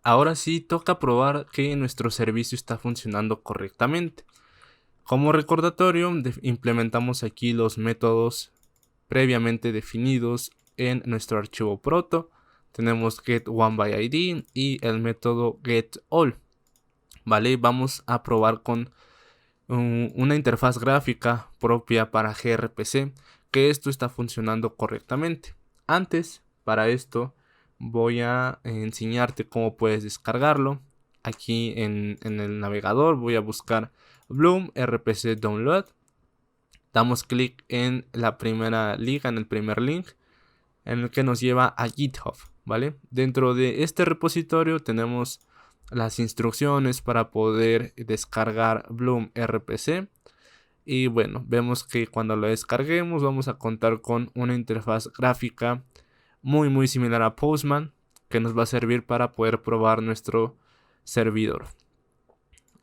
Ahora sí toca probar que nuestro servicio está funcionando correctamente. Como recordatorio, implementamos aquí los métodos previamente definidos en nuestro archivo proto. Tenemos getOneById y el método getAll. Vale, vamos a probar con una interfaz gráfica propia para gRPC que esto está funcionando correctamente. Antes, para esto, voy a enseñarte cómo puedes descargarlo. Aquí en el navegador voy a buscar Bloom RPC Download. Damos clic en la primera liga, en el primer link, en el que nos lleva a GitHub, ¿vale? Dentro de este repositorio tenemos las instrucciones para poder descargar Bloom RPC. Y bueno, vemos que cuando lo descarguemos vamos a contar con una interfaz gráfica muy similar a Postman, que nos va a servir para poder probar nuestro servidor.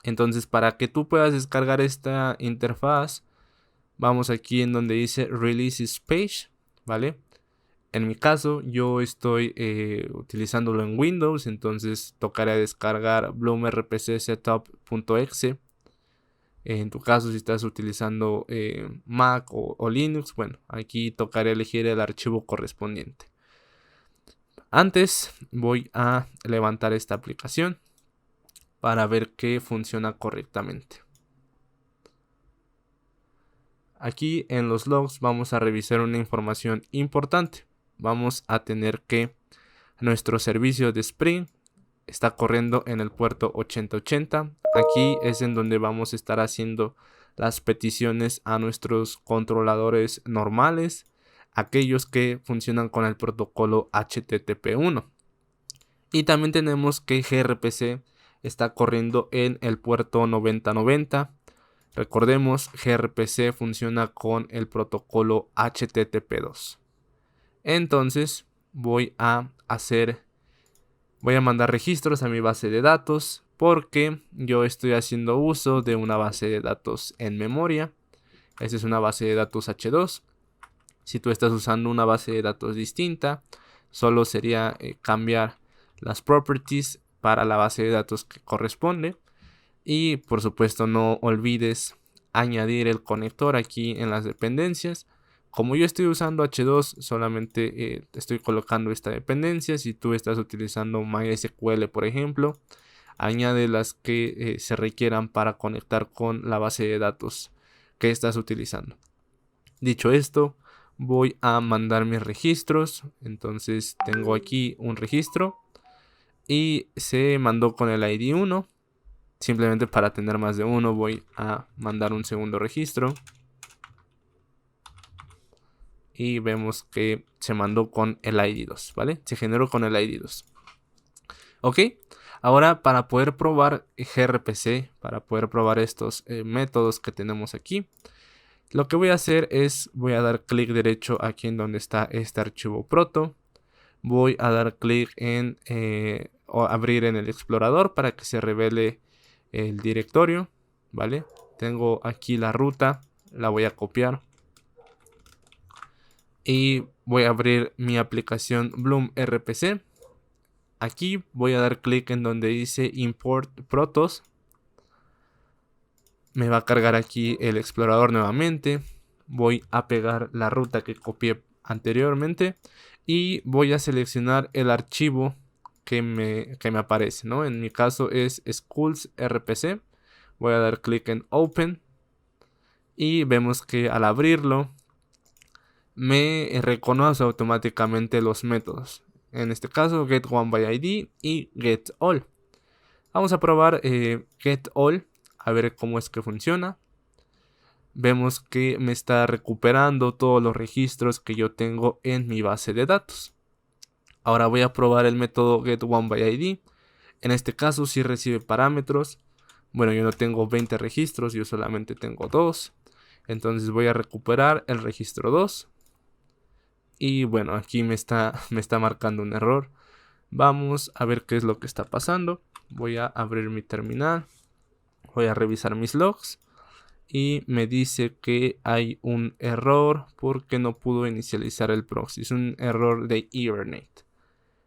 Entonces, para que tú puedas descargar esta interfaz, vamos aquí en donde dice Releases Page, ¿vale? En mi caso, yo estoy utilizándolo en Windows, entonces tocará descargar Bloom RPC Setup.exe. En tu caso, si estás utilizando Mac o Linux, bueno, aquí tocará elegir el archivo correspondiente. Antes voy a levantar esta aplicación para ver que funciona correctamente. Aquí en los logs vamos a revisar una información importante. Vamos a tener que nuestro servicio de Spring está corriendo en el puerto 8080. Aquí es en donde vamos a estar haciendo las peticiones a nuestros controladores normales, aquellos que funcionan con el protocolo HTTP1. Y también tenemos que gRPC está corriendo en el puerto 9090. Recordemos, gRPC funciona con el protocolo HTTP2. Entonces voy a mandar registros a mi base de datos porque yo estoy haciendo uso de una base de datos en memoria. Esa es una base de datos H2. Si tú estás usando una base de datos distinta, solo sería cambiar las properties para la base de datos que corresponde. Y por supuesto no olvides añadir el conector aquí en las dependencias. Como yo estoy usando H2, solamente estoy colocando esta dependencia. Si tú estás utilizando MySQL, por ejemplo, añade las que se requieran para conectar con la base de datos que estás utilizando. Dicho esto, voy a mandar mis registros. Entonces tengo aquí un registro y se mandó con el ID 1. Simplemente para tener más de uno voy a mandar un segundo registro. Y vemos que se mandó con el ID 2, ¿vale? Se generó con el ID 2. Ok, ahora para poder probar gRPC, para poder probar estos métodos que tenemos aquí, lo que voy a hacer es, voy a dar clic derecho aquí en donde está este archivo proto. Voy a dar clic en abrir en el explorador para que se revele el directorio, ¿vale? Tengo aquí la ruta, la voy a copiar y voy a abrir mi aplicación Bloom RPC. Aquí voy a dar clic en donde dice Import Protos. Me va a cargar aquí el explorador nuevamente. Voy a pegar la ruta que copié anteriormente y voy a seleccionar el archivo que me aparece, ¿no? En mi caso es Schools RPC. Voy a dar clic en Open y vemos que al abrirlo me reconoce automáticamente los métodos. En este caso getOneById y getAll. Vamos a probar getAll a ver cómo es que funciona. Vemos que me está recuperando todos los registros que yo tengo en mi base de datos. Ahora voy a probar el método getOneById. En este caso sí recibe parámetros. Bueno, yo no tengo 20 registros, yo solamente tengo 2. Entonces voy a recuperar el registro 2. Y bueno, aquí me está marcando un error. Vamos a ver qué es lo que está pasando. Voy a abrir mi terminal. Voy a revisar mis logs. Y me dice que hay un error porque no pudo inicializar el proxy. Es un error de Ethernet.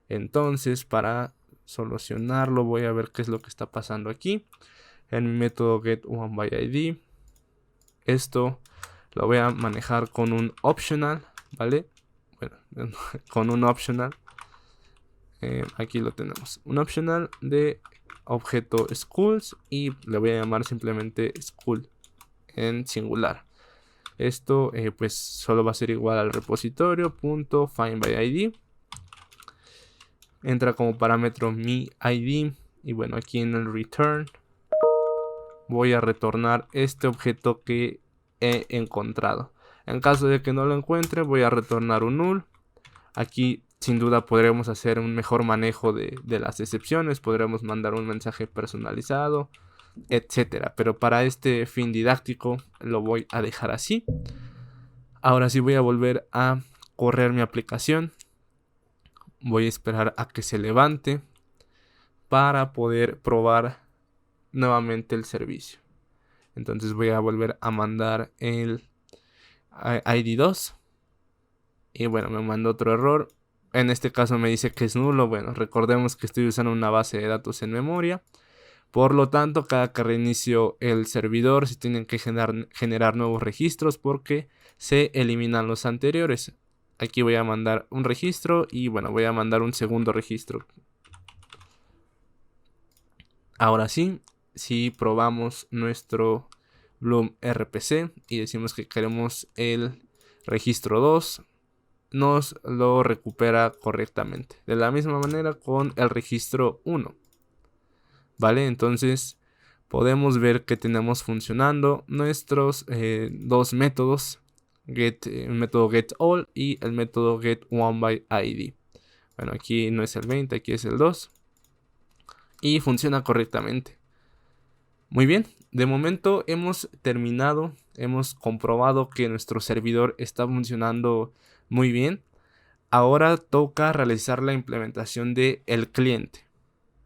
Entonces, para solucionarlo. Voy a ver qué es lo que está pasando aquí. En mi método getOneById, esto lo voy a manejar con un optional, ¿vale? Bueno, con un optional. Aquí lo tenemos. Un optional de objeto schools y le voy a llamar simplemente school en singular. Esto pues solo va a ser igual al repositorio .findById. Entra como parámetro mi ID y bueno, aquí en el return voy a retornar este objeto que he encontrado. En caso de que no lo encuentre, voy a retornar un null. Aquí sin duda podremos hacer un mejor manejo de las excepciones, podremos mandar un mensaje personalizado, etcétera. Pero para este fin didáctico lo voy a dejar así. Ahora sí voy a volver a correr mi aplicación. Voy a esperar a que se levante para poder probar nuevamente el servicio. Entonces voy a volver a mandar el ID2. Y bueno, me mandó otro error. En este caso me dice que es nulo. Bueno, recordemos que estoy usando una base de datos en memoria. Por lo tanto, cada que reinicio el servidor se tienen que generar nuevos registros porque se eliminan los anteriores. Aquí voy a mandar un registro y bueno, voy a mandar un segundo registro. Ahora sí, si probamos nuestro Bloom RPC y decimos que queremos el registro 2, nos lo recupera correctamente. De la misma manera con el registro 1. ¿Vale? Entonces podemos ver que tenemos funcionando nuestros dos métodos. El método getAll y el método getOneById. Bueno, aquí no es el 20, aquí es el 2. Y funciona correctamente. Muy bien, de momento hemos terminado, hemos comprobado que nuestro servidor está funcionando muy bien. Ahora toca realizar la implementación del cliente.